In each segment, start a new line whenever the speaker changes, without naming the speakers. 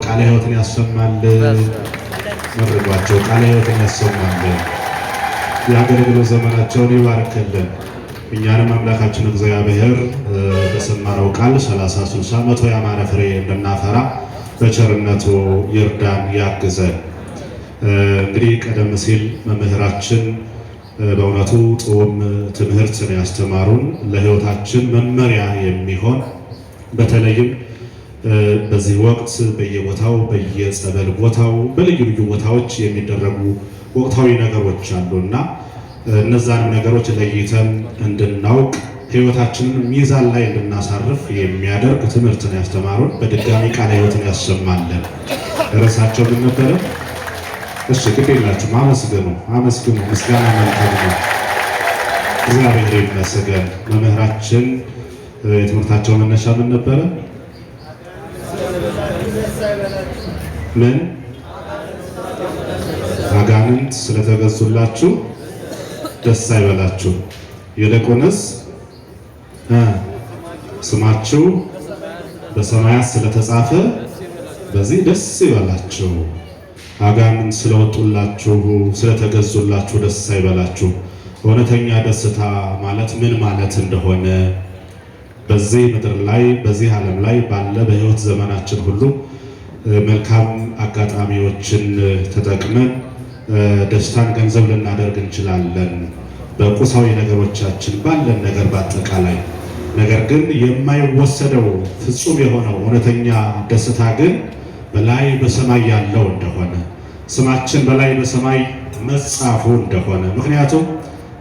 ቃለ ሕይወትን ያሰማልን። መርቋቸው ቃለ ሕይወትን ያሰማልን። የአገልግሎት ዘመናቸውን ይባርክልን። እኛንም አምላካችን እግዚአብሔር በሰማነው ቃል 30 60 100 ያማረ ፍሬ እንድናፈራ በቸርነቱ ይርዳን ያግዘን። እንግዲህ ቀደም ሲል መምህራችን በእውነቱ ጥዑም ትምህርትን ያስተማሩን ለሕይወታችን መመሪያ የሚሆን በተለይም በዚህ ወቅት በየቦታው በየጸበል ቦታው በልዩ ልዩ ቦታዎች የሚደረጉ ወቅታዊ ነገሮች አሉና እነዛንም ነገሮች ለይተን እንድናውቅ ሕይወታችንን ሚዛን ላይ እንድናሳርፍ የሚያደርግ ትምህርትን ያስተማሩን በድጋሚ ቃለ ሕይወትን ያሰማልን። ርዕሳቸው ምን ነበረ? እሺ ግድ የላችሁም፣ አመስግኑ። ምስጋና መልካም ነው። እግዚአብሔር ይመስገን። መምህራችን የትምህርታቸው መነሻ ምን ነበረ? ምን? አጋንንት ስለተገዙላችሁ ደስ አይበላችሁ፣ ይልቁንስ ስማችሁ በሰማያት ስለተጻፈ በዚህ ደስ ይበላችሁ። አጋንንት ስለወጡላችሁ ስለተገዙላችሁ ደስ አይበላችሁ። እውነተኛ ደስታ ማለት ምን ማለት እንደሆነ በዚህ ምድር ላይ በዚህ ዓለም ላይ ባለ በሕይወት ዘመናችን ሁሉ መልካም አጋጣሚዎችን ተጠቅመን ደስታን ገንዘብ ልናደርግ እንችላለን፣ በቁሳዊ ነገሮቻችን ባለን ነገር በአጠቃላይ። ነገር ግን የማይወሰደው ፍጹም የሆነው እውነተኛ ደስታ ግን በላይ በሰማይ ያለው እንደሆነ ስማችን በላይ በሰማይ መጻፉ እንደሆነ፣ ምክንያቱም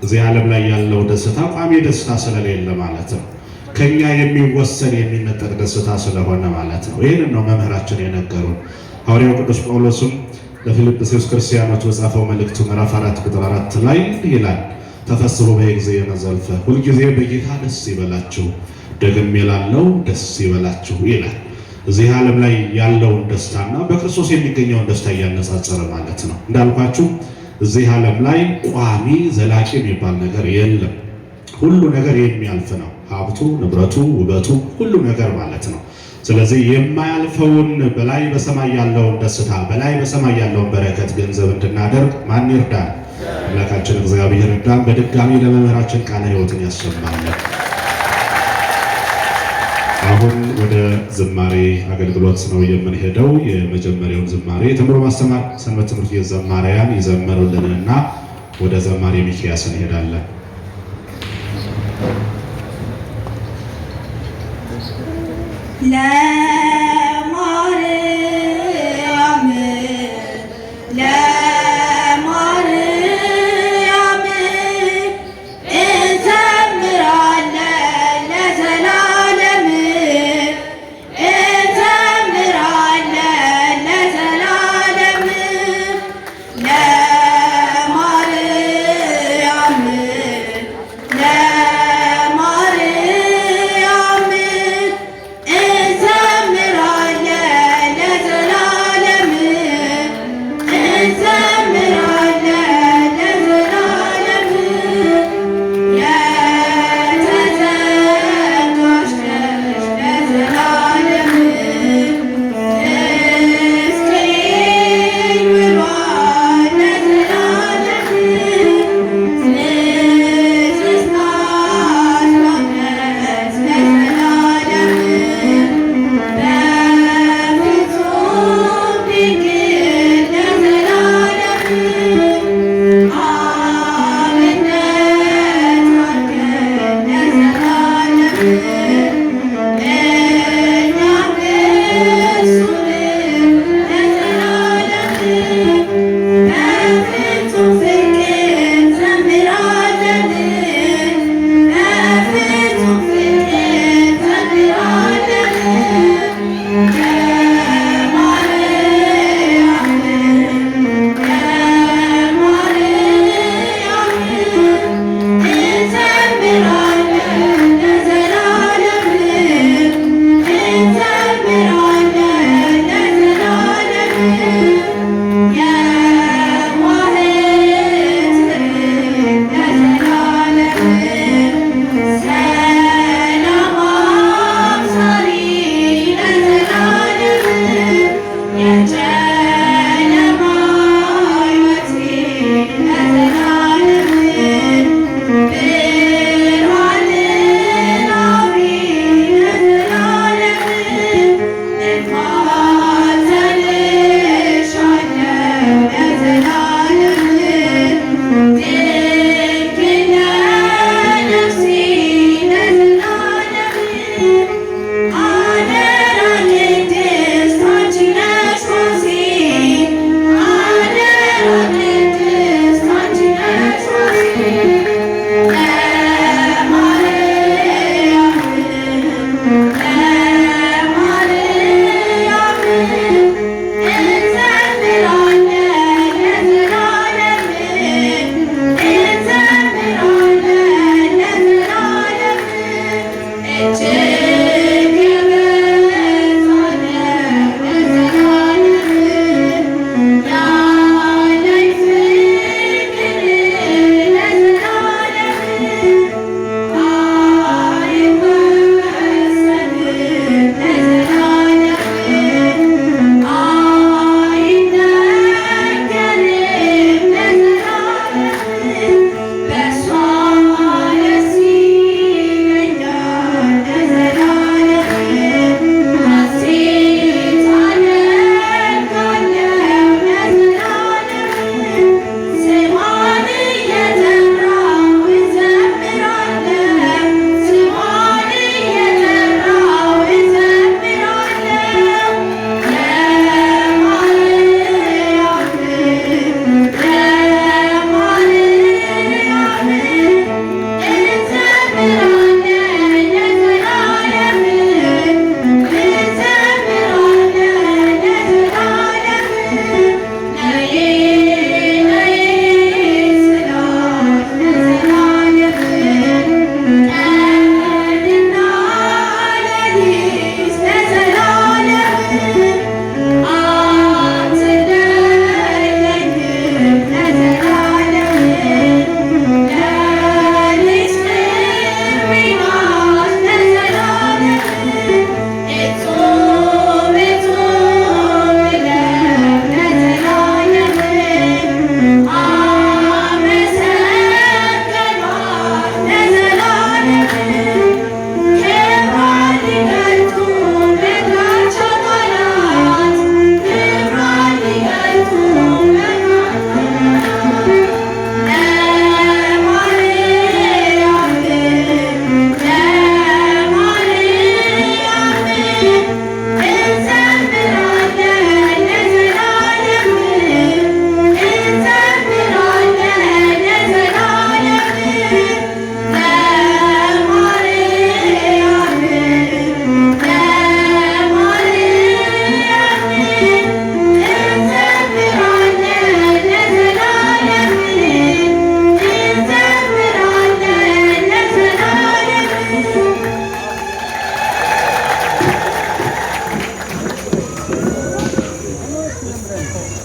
እዚህ ዓለም ላይ ያለው ደስታ ቋሚ ደስታ ስለሌለ ማለት ነው። ከኛ የሚወሰድ የሚነጠቅ ደስታ ስለሆነ ማለት ነው። ይህንን ነው መምህራችን የነገሩን። ሐዋርያው ቅዱስ ጳውሎስም ለፊልጵስዩስ ክርስቲያኖች በጻፈው መልእክቱ ምዕራፍ 4 ቁጥር 4 ላይ ይላል ተፈስሑ በእግዚእነ ዘልፈ፣ ሁልጊዜ በጌታ ደስ ይበላችሁ፣ ደግሜ እላለሁ ደስ ይበላችሁ ይላል። እዚህ ዓለም ላይ ያለውን ደስታና በክርስቶስ የሚገኘውን ደስታ እያነጻጸረ ማለት ነው። እንዳልኳችሁ እዚህ ዓለም ላይ ቋሚ ዘላቂ የሚባል ነገር የለም። ሁሉ ነገር የሚያልፍ ነው። ሀብቱ፣ ንብረቱ፣ ውበቱ፣ ሁሉ ነገር ማለት ነው። ስለዚህ የማያልፈውን በላይ በሰማይ ያለውን ደስታ በላይ በሰማይ ያለውን በረከት ገንዘብ እንድናደርግ ማን ይርዳን? አምላካችን እግዚአብሔር ይርዳን። በድጋሚ ለመምህራችን ቃለ ሕይወትን ያሰማልን። አሁን ወደ ዝማሬ አገልግሎት ነው የምንሄደው። የመጀመሪያውን ዝማሬ የተምሮ ማስተማር ሰንበት ትምህርት ቤት ዘማሪያን ይዘምሩልንና ወደ ዘማሬ ሚኪያስ እንሄዳለን።
ለማርያም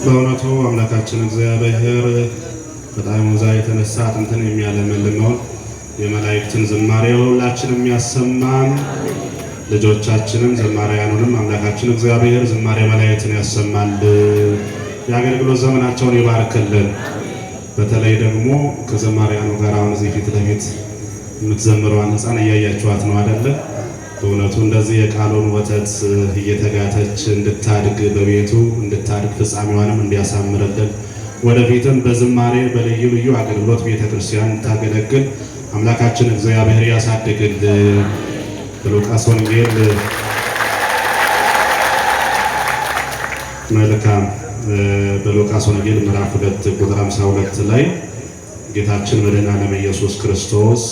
በእውነቱ አምላካችን እግዚአብሔር በጣም ወዛ የተነሳ አጥንትን የሚያለመልመውን የመላእክትን ዝማሬ ሁላችንም ያሰማን። ልጆቻችንን ዘማሪያኑንም አምላካችን እግዚአብሔር ዝማሬ መላእክትን ያሰማል። የአገልግሎት ዘመናቸውን ይባርክልን። በተለይ ደግሞ ከዘማሪያኑ ጋር አሁን እዚህ ፊት ለፊት የምትዘምረዋን ሕፃን እያያችኋት ነው አይደለ? በእውነቱ እንደዚህ የቃሉን ወተት እየተጋተች እንድታድግ በቤቱ እንድታድግ ፍጻሜዋንም እንዲያሳምርልን ወደፊትም በዝማሬ በልዩ ልዩ አገልግሎት ቤተክርስቲያን እንድታገለግል አምላካችን እግዚአብሔር ያሳድግል። በሉቃስ ወንጌል መልካም በሉቃስ ወንጌል ምዕራፍ 2 ቁጥር 52 ላይ ጌታችን መድኃኔዓለም ኢየሱስ ክርስቶስ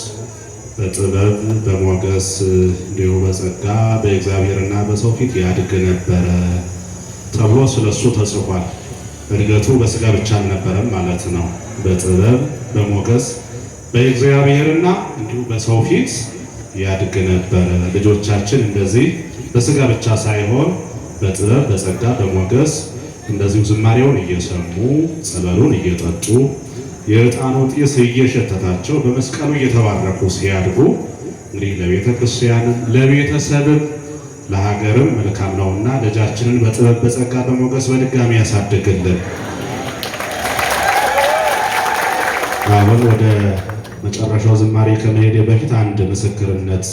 በጥበብ በሞገስ እንዲሁ በጸጋ በእግዚአብሔርና በሰው ፊት ያድግ ነበረ ተብሎ ስለሱ ተጽፏል። እድገቱ በስጋ ብቻ አልነበረም ማለት ነው። በጥበብ በሞገስ በእግዚአብሔርና እንዲሁ በሰው ፊት ያድግ ነበረ። ልጆቻችን እንደዚህ በስጋ ብቻ ሳይሆን በጥበብ በጸጋ በሞገስ እንደዚሁ ዝማሬውን እየሰሙ ጸበሉን እየጠጡ የዕጣኑ ጢስ እየሸተታቸው በመስቀሉ እየተባረኩ ሲያድጉ እንግዲህ ለቤተ ክርስቲያንም ለቤተሰብም ለሀገርም መልካም ነውና ልጃችንን በጥበብ በጸጋ በሞገስ በድጋሚ ያሳድግልን። አሁን ወደ መጨረሻው ዝማሬ ከመሄድ በፊት አንድ ምስክርነት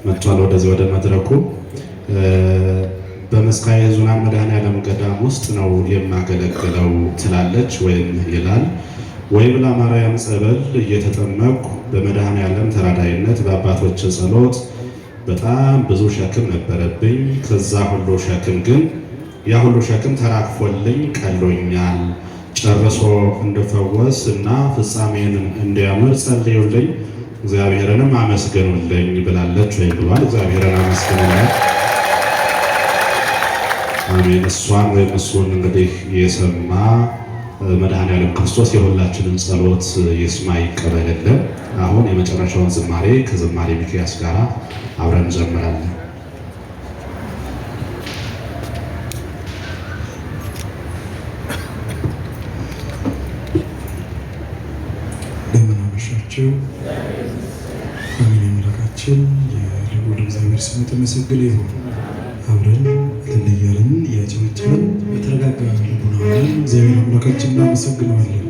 መጥቷል ወደዚህ ወደ መድረኩ። በመስካየ ኅዙናን መድኃኔዓለም ገዳም ውስጥ ነው የማገለግለው ትላለች ወይም ይላል። ወይብላ ማርያም ጸበል እየተጠመቁ በመድኃኔዓለም ተራዳይነት በአባቶች ጸሎት በጣም ብዙ ሸክም ነበረብኝ። ከዛ ሁሉ ሸክም ግን ያ ሁሉ ሸክም ተራክፎልኝ ቀሎኛል። ጨርሶ እንድፈወስ እና ፍጻሜንም እንዲያምር ጸልዩልኝ፣ እግዚአብሔርንም አመስግኑልኝ ብላለች ወይም ብሏል። እግዚአብሔርን አመስግኑልኝ። አሜን። እሷን ወይም እሱን እንግዲህ የሰማ መድኃኔዓለም ክርስቶስ የሁላችንን ጸሎት ይስማ ይቀበልልን። አሁን የመጨረሻውን ዝማሬ ከዝማሬ ሚክያስ ጋር አብረን እንዘምራለን።
እንደምን አመሻችሁ። አሜን። አምላካችን የልዑል እግዚአብሔር ስሙ የተመሰገነ ይሁን። አብረን እልል እያጨበጨብን በተረጋጋ ልቡና ሆነን እግዚአብሔር አምላካችን እናመሰግነዋለን።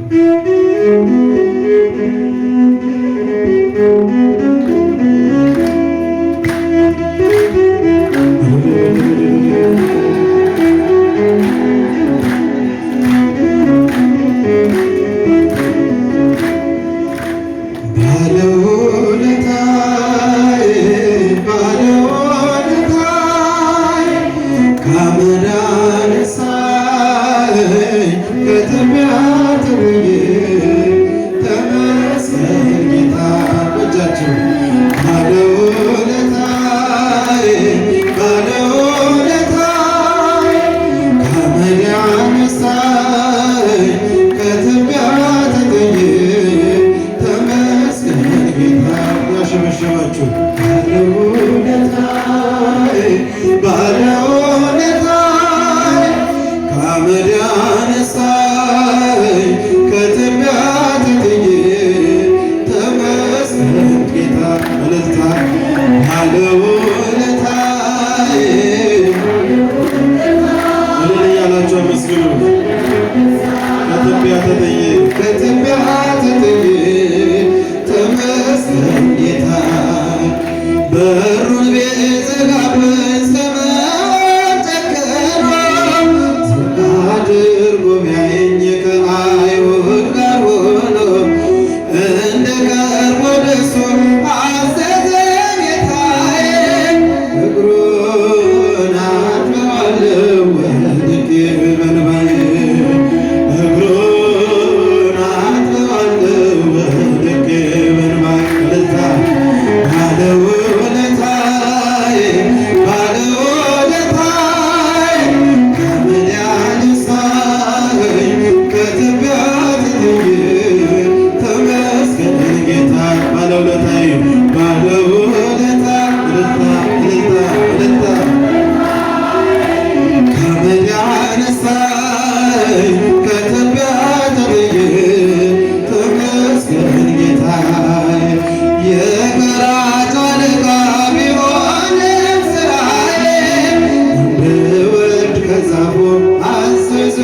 አዘዙ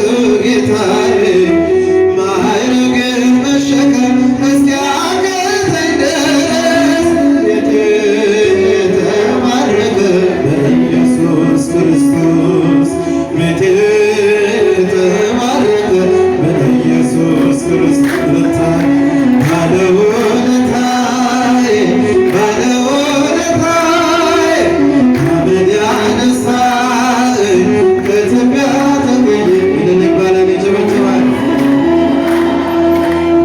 ጌታዬ ማዕረግን መሸከም እስኪያቅተኝ ድረስ ቤቴ ተባረከ በኢየሱስ ክርስቶስ ቤቴ ተባረከ በኢየሱስ ክርስቶስ ባለውለታዬ ባለውለታዬ ከአመድ ያነሳኝ ከኢትዮጵያ ተገኘ ይልን ይባላል ይጨበጭባል።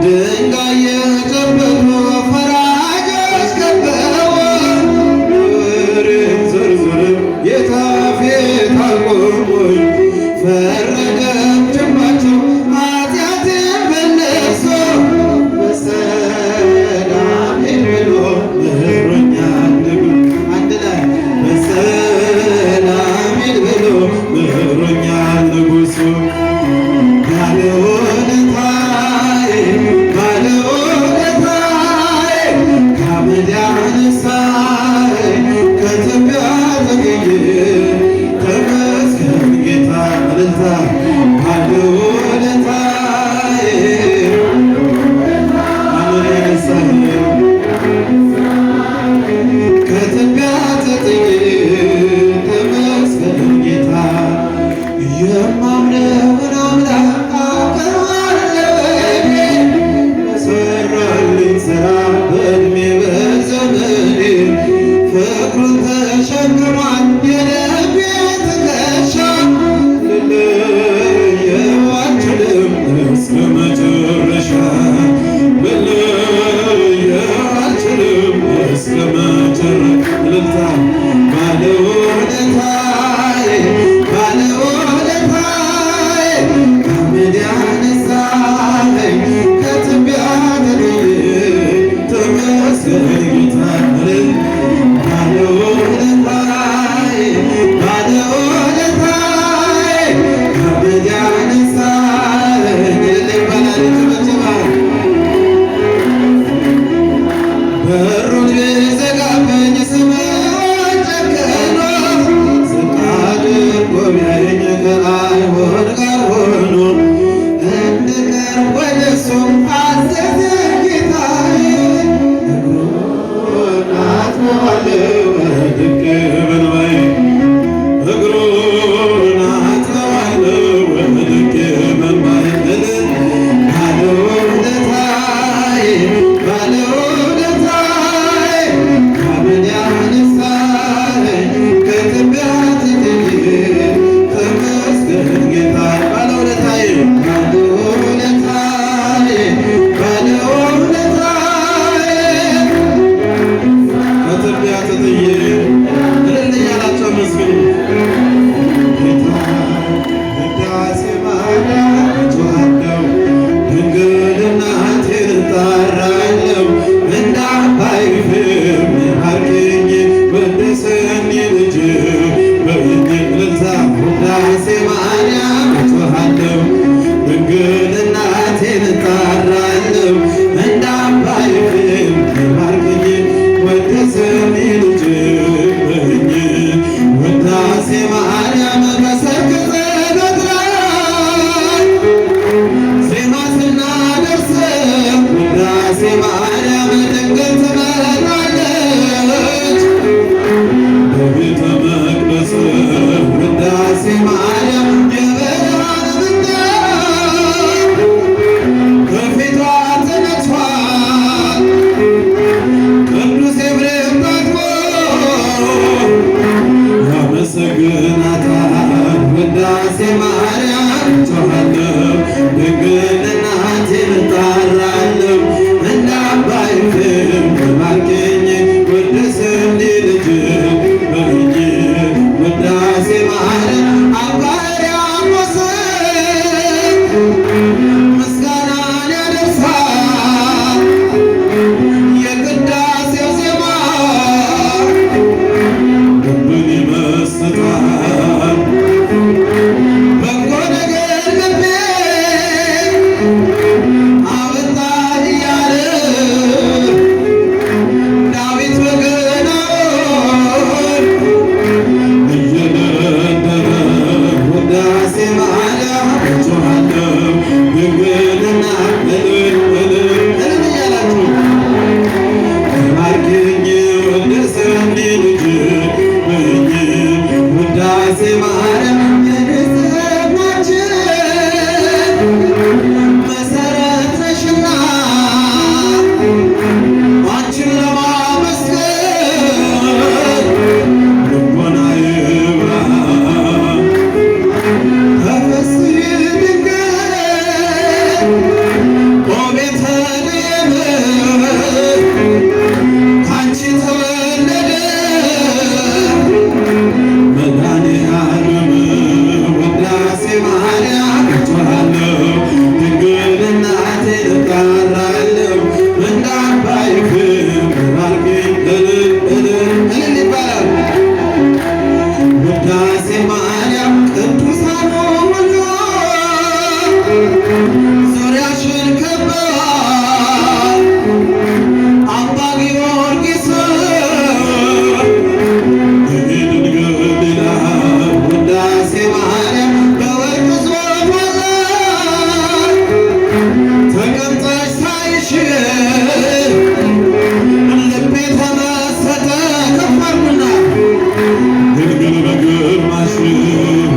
ድንጋይ የጨበጡ ፈራጆች ከበውኝ ወሬን ዘርዝረው ጌታ ፊት አቆሙኝ። ፈረደባቸው ኃጢአቴን በእነርሱ በሰላም ሂድ ብሎ ምሮኛል ንጉሥ አንድ ላይ በሰላም ሂድ ብሎ ምሮኛል ንጉሡ ባለውለታዬ ባለውለታዬ ከአመድ ያነሳኝ ከኢትዮጵያ ተገኘ ተመስገን ጌታ እልልታ ባለውለታዬ ከአመድ ያነሳኝ ከኢትዮጵያ ተገኘ ተመስገን ጌታ የማምነውን አምላክ አውቀዋለሁ በሠራልኝ ሥራ በዕድሜ በዘመኔ ፍቅሩን ተሸክሟል የልቤ ትከሻ ልለየው አልችልም እስከ መጨረሻ ልለየው አልችልም እስከ መጨረሻ እልልታ ባለውለታዬ ባለውለታዬ ከአመድ ያነሳኝ ከኢትዮጵያ ተገኘ ተመስገን ጌታ ባለውለታዬ ባለውለታዬ ከአመድ ያነሳኝ ይባላል ይጨበጭባል። በሩን ቢዘጋብኝ ስምዖን ጨክኖ ዝቅ አድርጎ ቢያየኝ ከአይሁድ ጋር ሆኖ እንድቀርብ ወደ እሱ አዘዘ ጌታዬ እግሩን አጥበዋለሁ ወድቄ በእንባዬ እግሩን አጥበዋለሁ ወድቄ በእንባዬ ባለውለታዬ ባለውለታዬ ከአመድ ያነሳኝ ከኢትዮጵያ ተገኘ ተመስገን ጌታ ባለውለታዬ ባለውለታዬ ባለውለታዬ ከኢትዮጵያ ተገኘ እልል እያላቸው መስግኑ ጌታ ውዳሴ ማርያም እጮሃለሁ ድንግል እናቴን እጠራለሁ እንደ አባይ ፍም አርገኝ ወደሰኝ ልጅ በእኔ እልልታ ውዳሴ ማርያም እጮሃለሁ ድንግል እናቴን እጠራለሁ እንደ አባይ ፍም አርገኝ ወደሰኝ ልጅ በእኔ ውዳሴ ማርያም በሰርክ ጸሎት ላይ ዜማ ስናደርስ ውዳሴ ማርያም ድንግል ትመጣለች በቤተ መቅደስ ውዳሴ ማርያም ማርያም እጮሃለሁ ድንግልና እልል እልል እልል እያላችሁ ባርኪኝ ወልደሰኒ ልጅ በኝ ውዳሴ ማርያም የንጽሕናችን መሰረት ነሽና አንቺን ለማመስገን ልቦናዬ ይብራ። ተፈሥሒ ድንግል ኦ ቤተልሔም ካንቺ ተወለደ መድኃኔዓለም ውዳሴ ማርያም እጮሃለሁ ድንግል እናቴን እጠራለሁ እንደ አባይ ክብር ባርኪኝ እልል እልል እልል ይባላል። ውዳሴ ማርያም ቅዱሳኑ ሁሉ ዙሪያሽን ከበዋል። አባ ጊዮርጊስ እኔ ድንግል ይላል ውዳሴ ማርያም በወርቅ ዙፋን ላይ ተቀምጠሽ ሳይሽ ልቤ ተመሰጠ ከፍ አድርጉና ድንግል በግርማሽ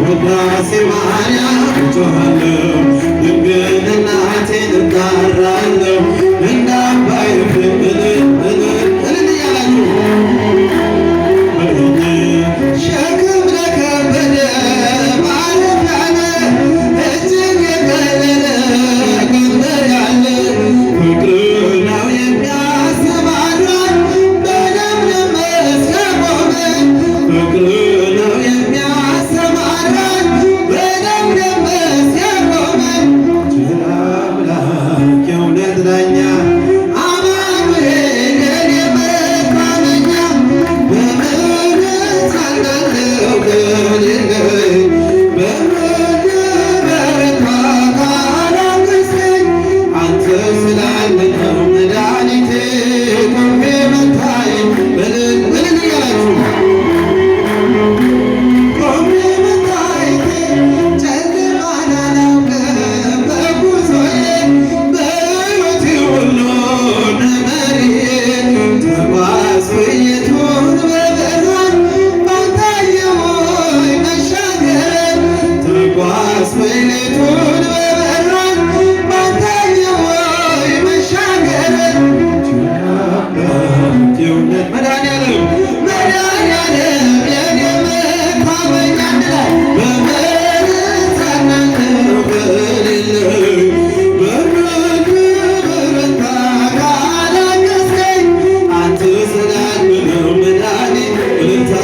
ውዳሴ ማርያም እጮሃለሁ ድንግል እናቴን እጠራለሁ እንደ አባይ እልል እልል እልል እያላችሁ ሸክም ለከበደ ማረፊያ ነህ እጅግ የቀለለ ቀንበር ያለ ፍቅር ነው የሚያሰማራን በለምለም መስክ ያቆመን ፍቅር ነው የሚያሰማራን በለምለም መስክ ያቆመን ቸር አምላክ የእውነት ዳኛ አማኑኤል የኔ መታመኛ በምሕረት አልናለሁ ከሌለኝ በምድር በረታ ካላገዝከኝ አንተ ስላለ ነው መድኃኒቴ ቆሜ መታየት እልል እልል እያላችሁ ቆሜ መታየቴ ጨለማን አላውቅም በጉዞዬ በሕይወቴ ሁሉ ነመሪዬ ተጓዝኩ የቱን በብርሃን ባንታየሁኝ መሻገር ተጓዝኩ የቱን በብርሃን ባንታየሁኝ መሻገር የእውነት መድኃኔዓለም መድኃኔዓለም የኔ መታመኛ ላይ በምሕረት አልናለሁ ከሌለኝ በምድር በረታ ካላገዝከኝ አንተ ስላለ ነው መድኃኒት እልልታ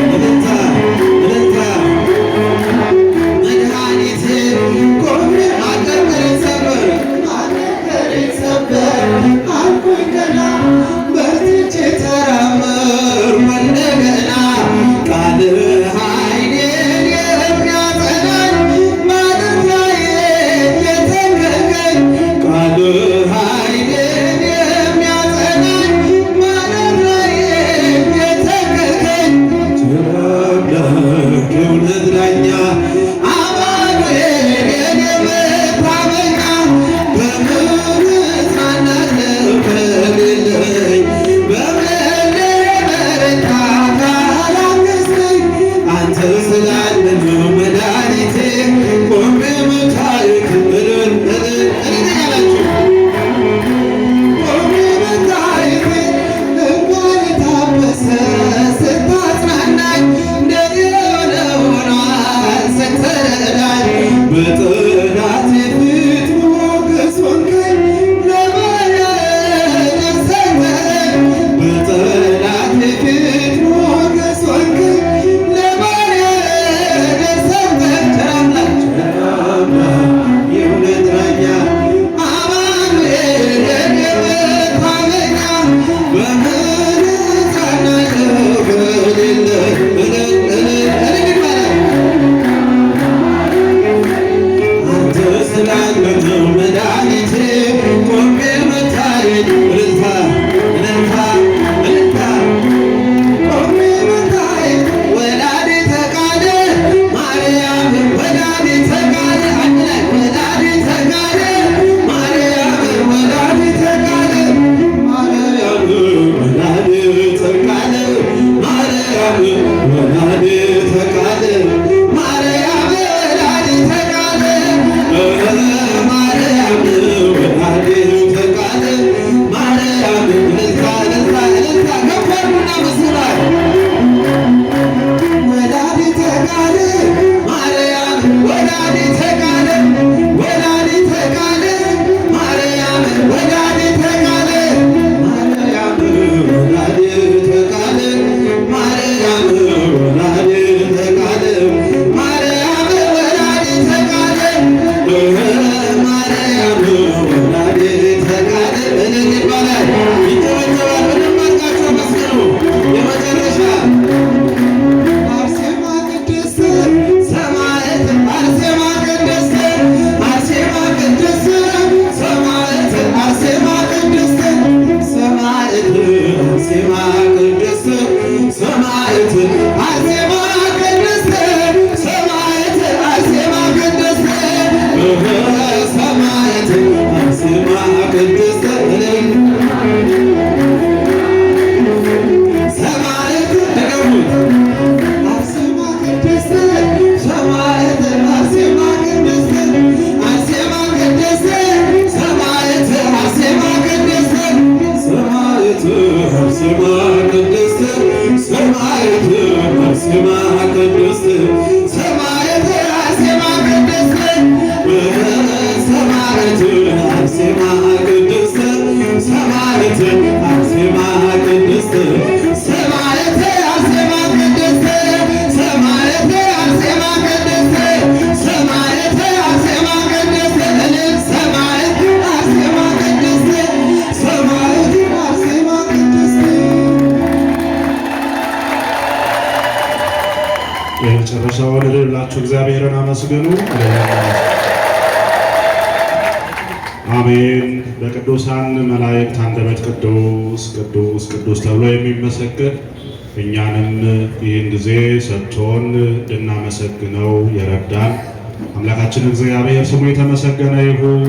እልልታ እልልታ መድኃኒቴ ቆሜ አቀርቅሬን ሰበር አቀርቅሬን ሰበር አልኩኝ ገና በርትቼ ተራመድኩ እንደገና ቃልህ ኃይሌን የሚያጸናኝ ማለፊያዬ የተከልከኝ ቃልህ ኃይሌን የሚያጸናኝ ማለፊያዬ የተከልከኝ ቸር አምላክ የእውነት ዳኛ አማኑኤል የኔ መታመኛ በምሕረት አልናለሁ ከሌለኝ በምድር በረታ ካላገዝከኝ አንተ ስላለ ነው መድኃኒቴ ቆሜ መታየት እልል እልል እልል እያላችሁ ቆሜ መታየቴ እንኳን የታበሰ ስታጽናናኝ እንደኔ የሆነ ሆኗል ስትረዳኝ በጠላቴ ፊት ሞገስ ሆንከኝ ለባሪያህ ደርሰኸኝ በጠላቴ ፊት ሞገስ ሆንከኝ ለባሪያህ ደርሰኸኝ ቸር አምላክ የእውነት ዳኛ አማኑኤል የኔ መታመኛ በምሕረት አልናለሁ ከሌለኝ እልል እልል እልል ይባላል። አንተ ስላለ ነው መድኃኒቴ ቆሜ መታየት እልልታ እልልታ እልልታ ቆሜ መታየት ወላዲተ ቃል ማርያም ወላዲተ ቃል ወላዲተ ቃል ወላዲተ ቃል ማርያም ወላዲተ ቃል ማርያም ወላዲተ ቃል ማርያም ወላዲተ ቃል ማርያም ወላዲተ ቃል ማርያም ወላዲተ ቃል እልል ይባላል ይተወተዋል። ምንም አድርጋችሁ መስሉ የመጨረሻ አርሴማ ቅድስት ሰማዕት አርሴማ ቅድስት አርሴማ ቅድስት ሰማዕት አርሴማ ቅድስት ሰማዕት አርሴማ ቅድስት ሰማዕት አርሴማ ቅድስት ሰማዕት አርሴማ ቅድስት ሰማዕት አርሴማ ቅድስት ሰማዕት ደገሙት አርሴማ ቅድስት ሰማዕት አርሴማ ቅድስት አርሴማ ቅድስት ሰማዕት አርሴማ ቅድስት ሰማዕት አርሴማ ቅድስት ሰማዕት አርሴማ ቅድስት ሰማዕት አርሴማ ቅድስት ሰማዕት አርሴማ ቅድስት ሰማዕት አርሴማ ቅድስት ሰማዕት አርሴማ ቅድስት ሰማዕት አርሴማ ቅድስት ሰማዕት አርሴማ ቅድስት እልል ሰማዕት አርሴማ ቅድስት ሰማዕት አርሴማ ቅድስት።
የመጨረሻውን እልል ብላችሁ እግዚአብሔርን አመስግኑ። አሜን። በቅዱሳን መላእክት አንደበት ቅዱስ ቅዱስ ቅዱስ ተብሎ የሚመሰገን እኛንም ይህን ጊዜ ሰጥቶን እንድናመሰግነው የረዳን አምላካችን እግዚአብሔር ስሙ የተመሰገነ ይሁን።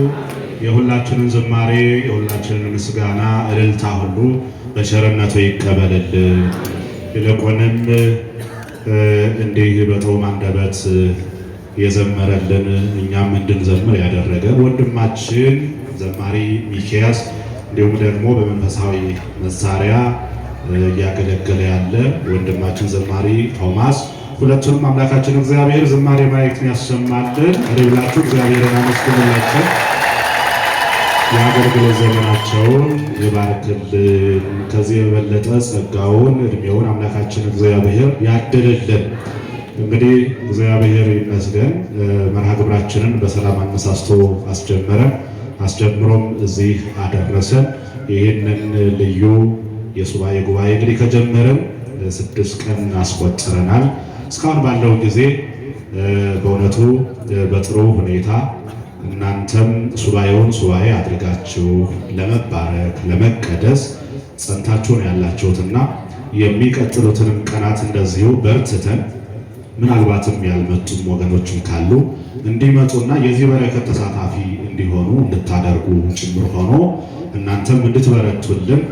የሁላችንን ዝማሬ የሁላችንን ምስጋና እልልታ ሁሉ በቸርነቱ ይቀበልልን። ይልቁንም እንዲህ በጥዑም አንደበት የዘመረልን እኛም እንድንዘምር ያደረገ ወንድማችን ዘማሪ ሚኪያስ እንዲሁም ደግሞ በመንፈሳዊ መሳሪያ እያገለገለ ያለ ወንድማችን ዘማሪ ቶማስ ሁለቱንም አምላካችን እግዚአብሔር ዝማሬ ማየትን ያሰማልን። ብላችሁ እግዚአብሔርን አመስግኑላቸው። የአገልግሎት ዘመናቸውን ይባርክልን። ከዚህ የበለጠ ጸጋውን እድሜውን አምላካችን እግዚአብሔር ያድልልን። እንግዲህ እግዚአብሔር ይመስገን መርሃ ግብራችንን በሰላም አነሳስቶ አስጀምሮም እዚህ አደረሰን። ይህንን ልዩ የሱባኤ ጉባኤ እንግዲህ ከጀመርን 6 ቀን አስቆጥረናል። እስካሁን ባለው ጊዜ በእውነቱ በጥሩ ሁኔታ እናንተም ሱባኤውን ሱባኤ አድርጋችሁ ለመባረክ ለመቀደስ ጸንታችሁን ያላችሁትና የሚቀጥሉትንም ቀናት እንደዚሁ በርትተን ምናልባትም ያልመጡም ወገኖችም ካሉ እንዲመጡና የዚህ በረከት ተሳታፊ እንዲሆኑ እንድታደርጉ ጭምር ሆኖ እናንተም እንድትበረቱልን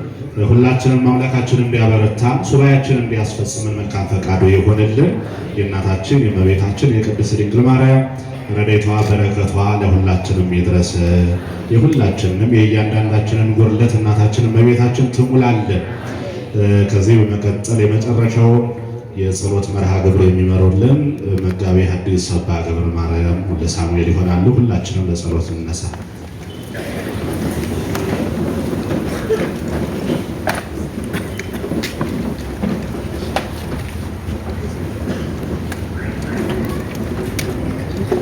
ሁላችንም አምላካችን እንዲያበረታን ሱባኤያችንን እንዲያስፈጽምን መልካም ፈቃዱ ይሆንልን። የእናታችን የእመቤታችን የቅድስት ድንግል ማርያም ረድኤቷ በረከቷ ለሁላችንም ይድረስ። የሁላችንም የእያንዳንዳችንን ጉድለት እናታችን እመቤታችን ትሙላለን። ከዚህ በመቀጠል የመጨረሻውን የጸሎት መርሃ ግብር የሚመሩልን መጋቤ ሐዲስ አባ ገብረ ማርያም ወልደ ሳሙኤል ይሆናሉ። ሁላችንም ለጸሎት እንነሳ።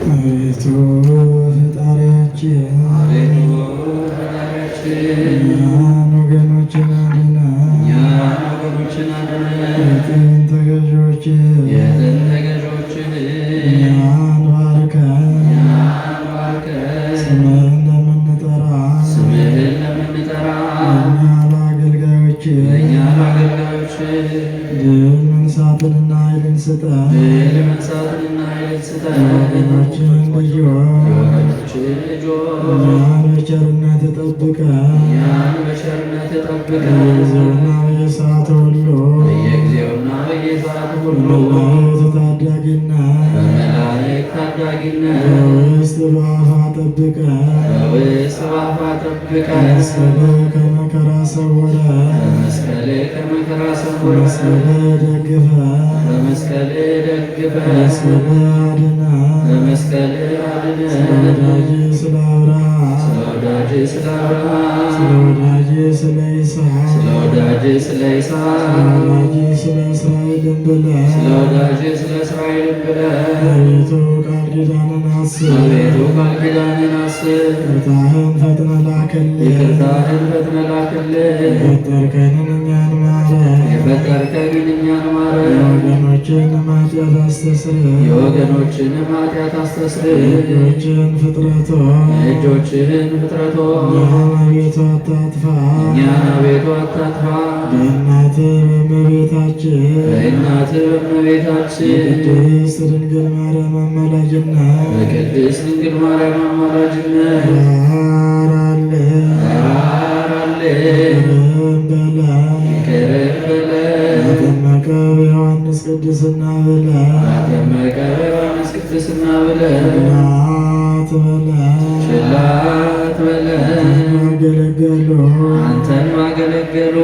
አቤቱ ፈጣሪያችን እኛን ወገኖችን አድነን፣ የጥንት ተገዦችን እኛን ባርከን፣ ስምህን ለምንጠራ ለእኛ ለአገልጋዮች ድል መንሳትንና ኃይልን ስጠን። ወገናችን ልጆች እኛን በቸርነት ጠብቀን፣ በየጊዜውና በየሰዓቱ ሁሉ በመላእክት ታዳጊነት በውስጥ በአፋ ጠብቀን፣ መስቀልህ ከመከራ ሰውረ
በመስቀልህ ከመከራ ሰውረ
በመስቀልህ ደግፈ
በመስቀልህ ደግፈ
በመስቀልህ አድነ
በመስቀልህ አድነ
ስለ አብርሃም
ስለ ወዳጅህ ስለ አብርሃም
ስለ ወዳጅህ ስለ ይስሐቅ
ስለ ወዳጅህ ስለ ይስሐቅ
ስለ ወዳጅህ ስለ እስራኤልም ብለህ
ስለ ወዳጅህ ስለ እስራኤልም ብለህ
አቤቱ ቃል ኪዳንን አስብ
አቤቱ ቃል ኪዳንን አስብ
ይቅርታህን ፈጥነህ ላክልን
ይቅርታህን ፈጥነህ ላክልን
የፈጠርከንን እኛን ማረን
የፈጠርከንን እኛን ማረን
የወገኖችን ኃጢአት አስተስርይ
የወገኖችንም ኃጢአት አስተስርይ
የእጆችን ፍጥረቶ
የእጆችህን ፍጥረቶ
እኛን አቤቱ አታጥፋ
እኛን አቤቱ አታጥፋ
በእናትህ በእመቤታችን
በእናትህ በእመቤታችን
በቅድስት ድንግል ማርያም አማላጅነት
በቅድስት ድንግል ማርያም አማላጅነት
ራራልን
ራራልን
በለን
ይቅር በለን
አጠመቀ በዮሐንስ ቅድስና ብለን
አጠመቀ በዮሐንስ ቅድስና ብለን
እናት በለን
ችላ አትበለን
ያገለገሉ
አንተን ባገለገሉ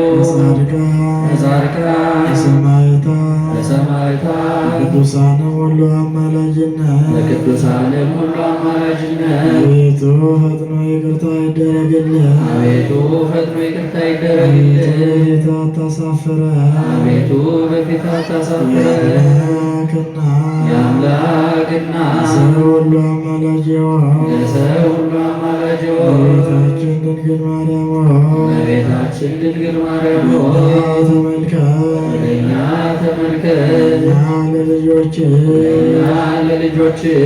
ጻድቃን
በሰማዕታት
በሰማዕታት ቅዱሳንም ሁሉ አማላጅነት
በቅዱሳንም ሁሉ አማላጅነት
አቤቱ ፈጥኖ ይቅርታ ይደረግልን
አቤቱ ፈጥኖ ይቅርታ ይደረግልን
በፊትህ አታሳፍረን
አቤቱ በፊትህ አታሳፍረን የአምላክና
ሰው ሁሉ አማላጅ የሆንክ
ለሰው ሁሉ አማላጅ
እመቤታችን ድንግል ማርያም ሆይ
እመቤታችን ድንግል ማርያም
ተመልከት
ወደኛ ተመልከት
እኛ ለልጆችህ
እኛ ለልጆችህ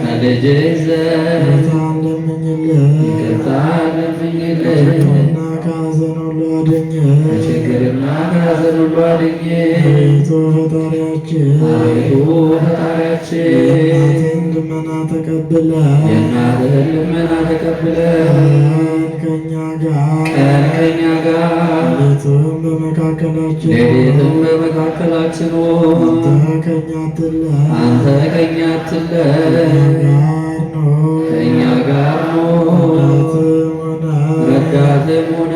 ከልጅህ ዘንድ
ይቅርታን ለምኝልን
ይቅርታን ለምኝልን
ከችግርና ከሐዘን ሁሉ አድነን
ከችግርና ከሐዘን ሁሉ አድነን
አቤቱ ፈጣሪያችን
አቤቱ ፈጣሪያችን
የእናትህን ልመና ተቀብለህ
የእናትህን ልመና ተቀብለህ
ከእኛ ጋር
ቀን ከእኛ ጋር
ሌሊቱም በመካከላችን
ሌሊትም በመካከላችን
አንተ ከእኛ አትለይ
አንተ ከእኛ አትለይ
ጋር ነው
ከእኛ ጋር ረዳትም ሆነ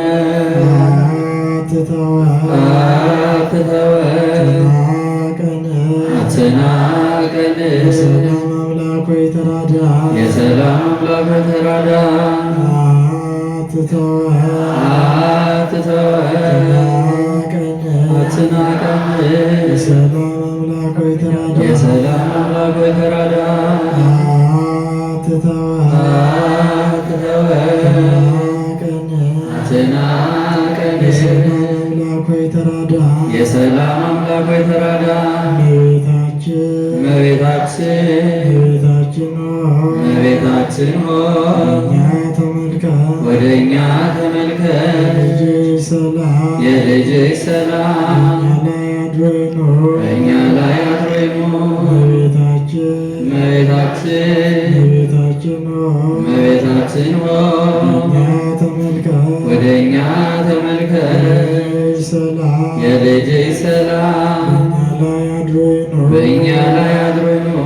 አትተወን አትናቀን
የሰላም አምላክ ሆይ ተራዳን
የሰላም አምላክ ሆይ ተራዳን አትተወን አትናቀን
የሰላም አምላክ ሆይ ተራዳን
የሰላም አምላክ ሆይ ተራዳን
አትተወን
አትናቀን
የሰላም አምላክ ሆይ ተራዳን
የሰላም አምላክ ሆይ ተራዳን እመቤታችን እመቤታችን ሆይ ወደ እኛ ተመልከት የልጅሽ ሰላም በእኛ ላይ አድሮ ይኑር እመቤታችን ሆይ ወደ እኛ ተመልከት የልጅሽ ሰላም በእኛ ላይ አድሮ ይኑር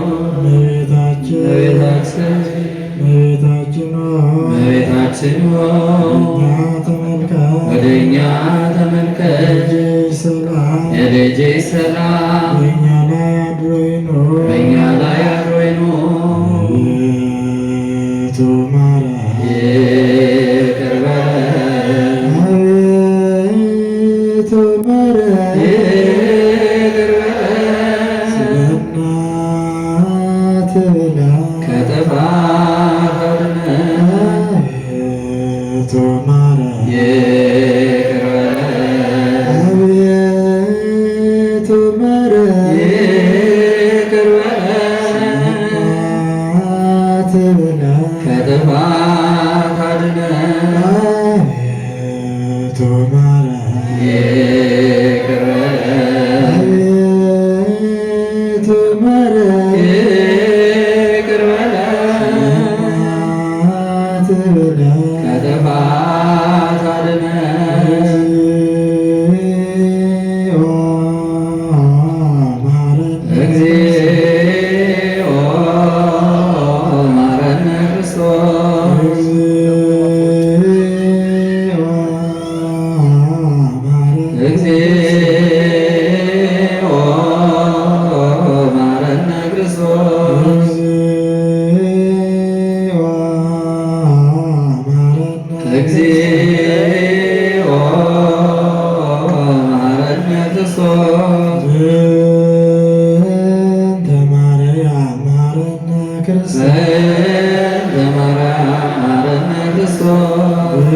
እመቤታችን ሆይ ወደ እኛ ተመልከት የልጅሽ ሰላም በእኛ ላይ አድሮ ይኑር ይቅር በለን ይቅር በለን ከጥፋት አድነን ይቅር በለን ይቅር በለን ከጥፋት አድነን ይቅር በለን ይቅር በለን ከጥፋት አድነን እግዚኦ ማረነ ክርስቶስ ክርስቶስ በማርያም ማረነ ክርስቶስ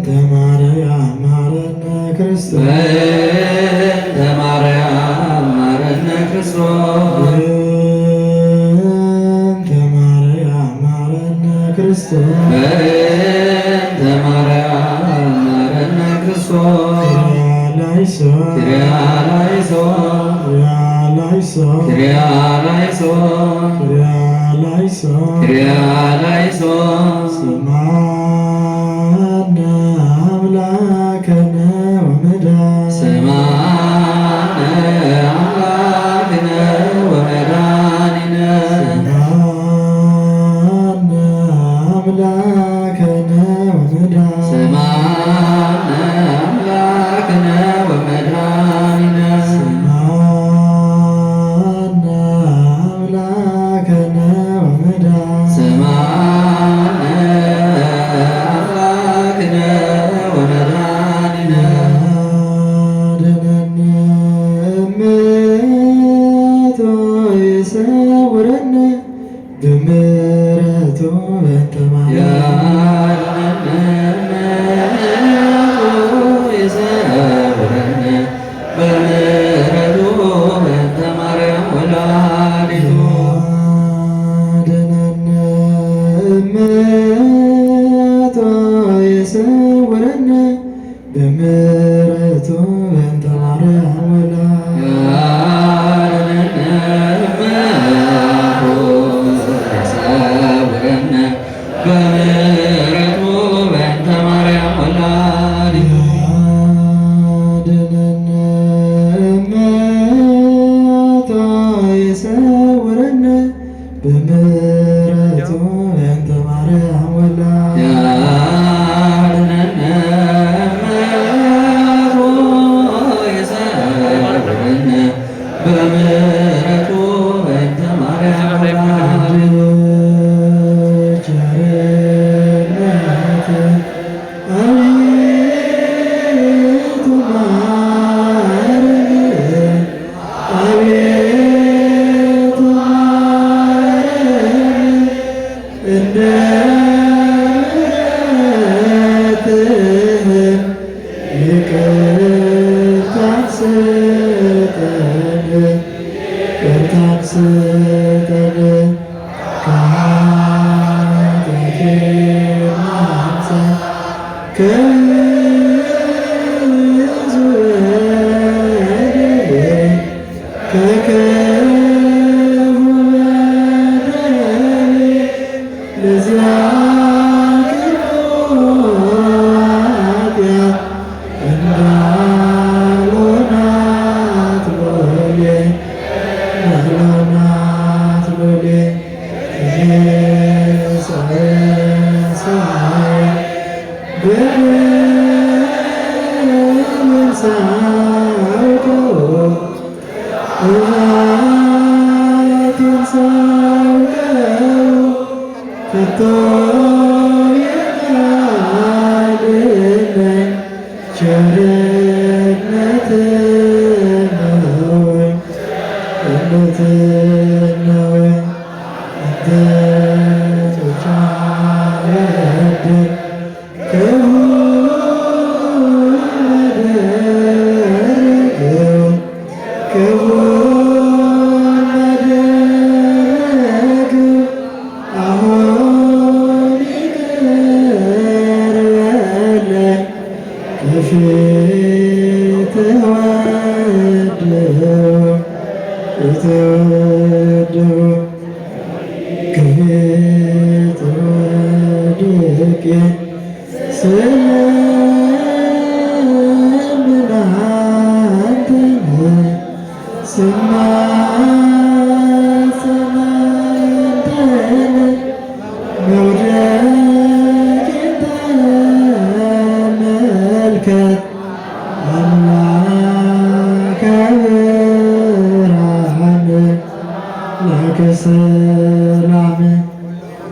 በማርያም ማረነ ክርስቶስ በማርያም ማረነ ክርስቶስ በማርያም ማረነ ክርስቶስ በማርያም ማረነ ክርስቶስ
ስማነ አምላከነ ወመድኃኒነ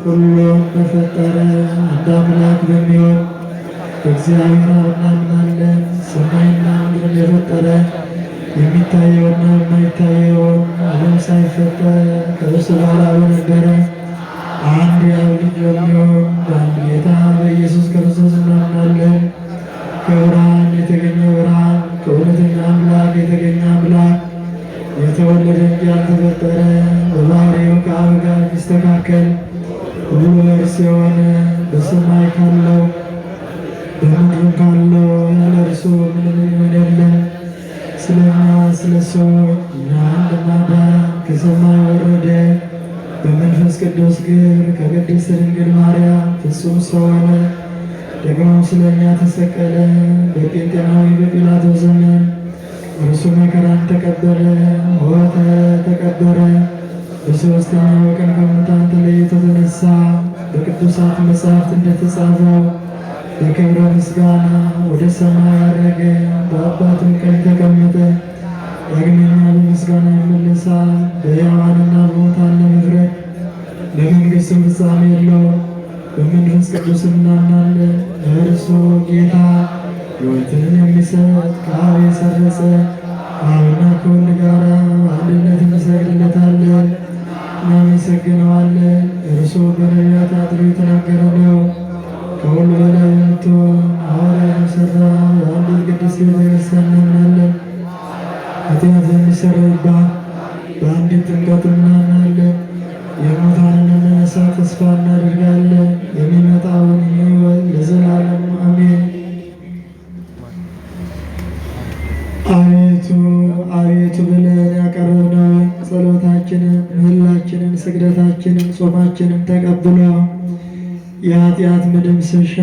ሁሉም በፈጠረ አንድ አምላክ በሚሆን በእግዚአብሔር እናምናለን። ሰማይና ምድርን የፈጠረ
የሚታየውና የማይታየውን ዓለም ሳይፈጠር ከእርሱ ጋር በነበረ አንድ የአብ ልጅ በሚሆን በአንድ ጌታ በኢየሱስ ክርስቶስ እናምናለን። ከብርሃን የተገኘ ብርሃን፣ ከእውነተኛ አምላክ የተገኘ አምላክ፣ የተወለደ እንጂ ያልተፈጠረ፣ በባህሪው ከአብ ጋር የሚስተካከል ሁሉ በእርሱ የሆነ፣ በሰማይ ካለው በምድርም ካለው ያለ እርሱ ምንም ሊሆን የለም። ስለኛ ስለ ሰዎች እኛን ለማዳን ከሰማይ ወረደ። በመንፈስ ቅዱስ ግብር ከቅድስት ድንግል ማርያም ፍጹም ሰው ሆነ። ደግሞ ስለኛ ተሰቀለ። በጴንጤናዊ በጲላጦስ ዘመን እርሱ መከራን ተቀበለ፣ ሞተ፣ ተቀበረ። በሦስተኛው ቀን ከሙታን ተለይቶ ተነሳ። በቅዱሳት መጻሕፍት እንደተጻፈው በክብረ ምስጋና ወደ ሰማይ አረገ፣ በአባቱም ቀኝ ተቀመጠ። ዳግመኛ በምስጋና ይመለሳል፣ በሕያዋንና በሙታን ለመፍረድ። ለመንግሥቱ ፍጻሜ የለውም። በመንፈስ ቅዱስ እናምናለን። እርሱ ጌታ ሕይወትን የሚሰጥ ከአብ የሰረጸ ከአብና ከወልድ ጋር በአንድነት እንሰግድለታለን፣ እናመሰግነዋለን። እርሱ በነቢያት አድሮ የተናገረ ነው። ከሁሉ በላይ የምትሆን ሐዋርያት የሠራ በአንዲት ቅድስት ቤተክርስቲያን እናምናለን። ኃጢአት የሚሰረይባት በአንዲት ጥምቀት እናምናለን። የሙታንን መነሳት ተስፋ እናደርጋለን። የሚመጣውን ሕይወት ለዘላለም አሜን። አቤቱ አቤቱ ብለን ያቀረብነውን ጸሎታችንን፣ ምህላችንን፣ ስግደታችንን፣ ጾማችንን ተቀብሎ የኃጢአት መደምሰሻ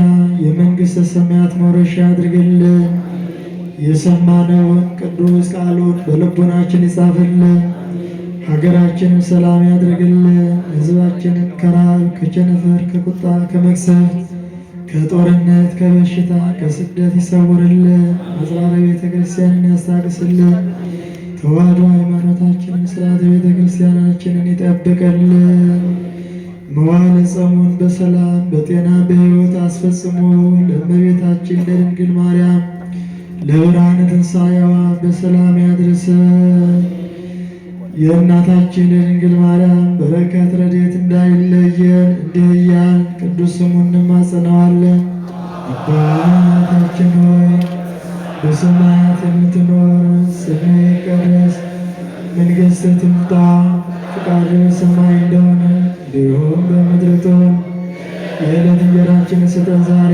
የመንግሥተ ሰማያት መውረሻ አድርግልን። የሰማነውን ቅዱስ ቃሉን በልቦናችን ይጻፍልን። ሀገራችንን ሰላም ያድርግልን። ሕዝባችንን ከራብ፣ ከቸነፈር፣ ከቁጣ፣ ከመቅሰፍት፣ ከጦርነት፣ ከበሽታ፣ ከስደት ይሰውርልን። አጽራረ ቤተ ክርስቲያንን ያስታግስልን። ተዋሕዶ ሃይማኖታችንን፣ ሥርዓተ ቤተ ክርስቲያናችንን ይጠብቅልን። መዋዕለ ጾሙን በሰላም በጤና በሕይወት አስፈጽሞ ለእመቤታችን ለድንግል ማርያም ለብርሃነ ትንሣኤዋ በሰላም ያድርሰን። የእናታችን የድንግል ማርያም በረከት ረድኤት እንዳይለየን እንዲህ እያልን ቅዱስ ስሙን እንማጸነዋለን። አባታችን ሆይ በሰማያት የምትኖር፣ ስምህ ይቀደስ፣ መንግሥትህ ትምጣ፣ ፈቃድህ በሰማይ እንደሆነ እንዲሁም በምድር ትሁን። የዕለት እንጀራችንን ስጠን ዛሬ፣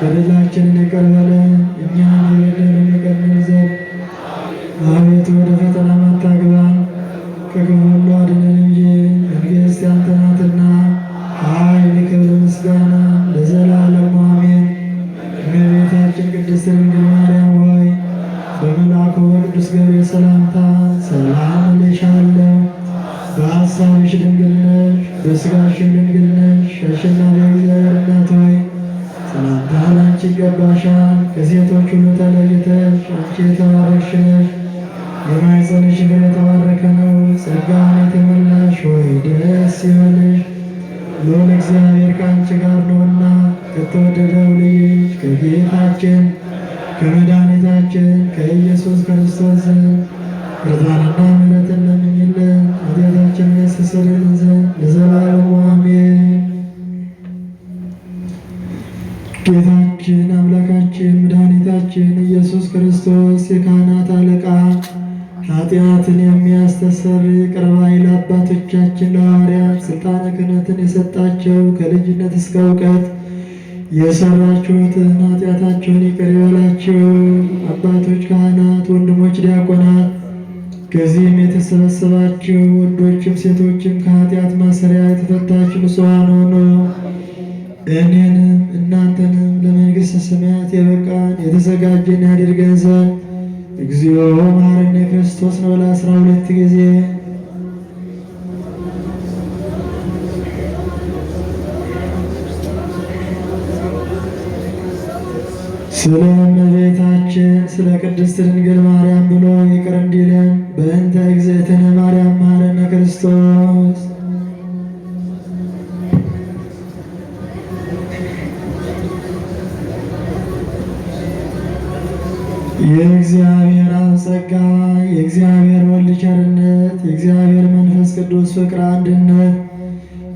በደላችንን ይቅር በለን እኛም የበደሉንን ይቅር እንል ዘንድ፣ አቤቱ ወደ ፈተና አታግባን ከክፉ ሁሉ አድነን እንጂ መንግሥት ያንተ ናትና፣ ኃይል፣ ክብር፣ ምስጋና ለዘላለሙ አሜን። እመቤታችን ቅድስት ድንግል ማርያም ሆይ በመልአኩ በቅዱስ ገብርኤል ሰላምታ ሰላም እልሻለሁ። በሐሳብሽ ድንግል ነሽ፣ በሥጋሽም ድንግል ነሽ። አሸናፊ እግዚአብሔር እናት ሆይ ሰላምታ ላንቺ ይገባሻል። ከሴቶች ሁሉ ተለይተሽ አንቺ የተባረክሽ ነሽ፣ የማኅፀንሽ ፍሬ የተባረከ ነው። ጸጋን የተመላሽ ሆይ ደስ ይበልሽ፣ ልዑል እግዚአብሔር ከአንቺ ጋር ነውና ከተወደደው ልጅሽ ከጌታችን ከመድኃኒታችን ከኢየሱስ ክርስቶስ ይቅርታንና ምሕረትን ለምኝልን ኃጢአታችንን ያስተሰርይልን ዘንድ ለዘላለሙ አሜን። ጌታችን አምላካችን መድኃኒታችን ኢየሱስ ክርስቶስ የካህናት አለቃ ኃጢአትን የሚያስተሰርይ ይቅር ባይ ለአባቶቻችን ለሐዋርያት ሥልጣነ ክህነትን የሰጣቸው ከልጅነት እስከ እውቀት የሰራችሁትን ኃጢአታችሁን ይቅር ይበላችሁ። አባቶች ካህናት፣ ወንድሞች ዲያቆናት፣ ከዚህም የተሰበሰባችሁ ወንዶችም ሴቶችም ከኃጢአት ማሰሪያ የተፈታችሁ ንጹሐን ሆኑ። እኔንም እናንተንም ለመንግሥተ ሰማያት የበቃን የተዘጋጀን ያድርገን ዘንድ እግዚኦ መሐረነ ክርስቶስ ነው ለ12 ጊዜ ስለ እመቤታችን ስለ ቅድስት ድንግል ማርያም ብሎ ይቅር እንዲለን በእንተ እግዝእትነ ማርያም መሐረነ ክርስቶስ። የእግዚአብሔር አብ ጸጋ የእግዚአብሔር ወልድ ቸርነት፣ የእግዚአብሔር መንፈስ ቅዱስ ፍቅር አንድነት፣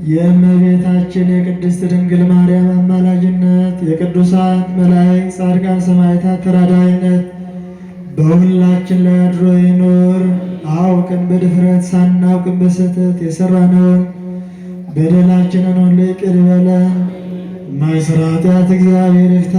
የእመቤታችን የቅድስት ድንግል ማርያም አማላጅነት፣ የቅዱሳን መላእክት፣ ጻድቃን፣ ሰማዕታት ተራዳኢነት በሁላችን ላይ አድሮ ይኖር። አውቅም በድፍረት ሳናውቅም በስህተት የሠራነውን በደላችንን ሁሉ ይቅር ይበለን። ማይሰራ ኃጢአት እግዚአብሔር ይፍታ።